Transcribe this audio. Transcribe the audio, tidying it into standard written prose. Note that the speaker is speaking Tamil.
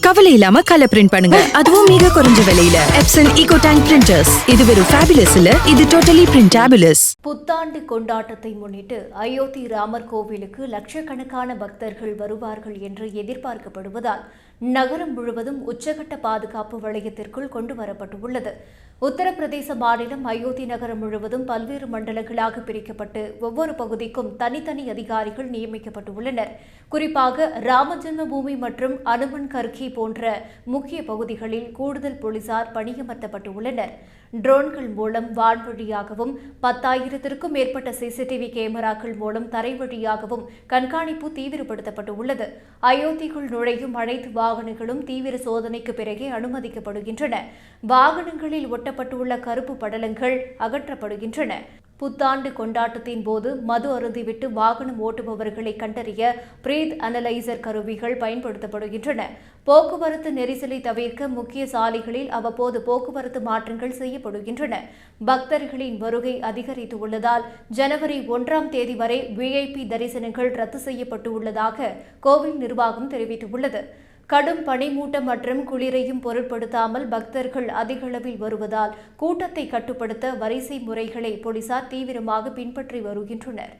கவலை இல்லாம கலர் பிரிண்ட் பண்ணுங்க, அதுவும் மிக குறைஞ்ச விலையில. Epson Eco Tank printers. இது வெறும் ஃபேபுலஸ் இல்ல, இது டோட்டலி பிரிண்டபிளஸ். புத்தாண்டு கொண்டாட்டத்தை முன்னிட்டு அயோத்தி ராமர் கோவிலுக்கு லட்சக்கணக்கான பக்தர்கள் வருவார்கள் என்று எதிர்பார்க்கப்படுவதால் நகரம் முழுவதும் உச்சகட்ட பாதுகாப்பு வளையத்திற்குள் கொண்டு வரப்பட்டுள்ளது. உத்தரப்பிரதேச மாநிலம் அயோத்தி நகரம் முழுவதும் பல்வேறு மண்டலங்களாக பிரிக்கப்பட்டு ஒவ்வொரு பகுதிக்கும் தனித்தனி அதிகாரிகள் நியமிக்கப்பட்டுள்ளனர். குறிப்பாக ராமஜென்ம பூமி மற்றும் அனுமன் கர்கி போன்ற முக்கிய பகுதிகளில் கூடுதல் போலீசார் பணியமர்த்தப்பட்டுள்ளனர். ட்ரோன்கள் மூலம் வான்வழியாகவும் 10,000க்கும் மேற்பட்ட சிசிடிவி கேமராக்கள் மூலம் தரை வழியாகவும் கண்காணிப்பு தீவிரப்படுத்தப்பட்டுள்ளது. அயோத்திக்குள் நுழையும் அனைத்து வாகனங்களும் தீவிர சோதனைக்கு பிறகே அனுமதிக்கப்படுகின்றன. வாகனங்களில் ஒட்டப்பட்டுள்ள கருப்பு படலங்கள் அகற்றப்படுகின்றன. புத்தாண்டு கொண்டாட்டத்தின் போது மது அருந்திவிட்டு வாகனம் ஓட்டுபவர்களை கண்டறிய பிரீத் அனலைசர் கருவிகள் பயன்படுத்தப்படுகின்றன. போக்குவரத்து நெரிசலை தவிர்க்க முக்கிய சாலைகளில் அவ்வப்போது போக்குவரத்து மாற்றங்கள் செய்யப்படுகின்றன. பக்தர்களின் வருகை அதிகரித்துள்ளதால் ஜனவரி 1ஆம் தேதி வரை விஐபி தரிசனங்கள் ரத்து செய்யப்பட்டுள்ளதாக கோவில் நிர்வாகம் தெரிவித்துள்ளது. கடும் பனிமூட்டம் மற்றும் குளிரையும் பொருட்படுத்தாமல் பக்தர்கள் அதிகளவில் வருவதால் கூட்டத்தை கட்டுப்படுத்த வரிசை முறைகளை போலீசார் தீவிரமாக பின்பற்றி வருகின்றனர்.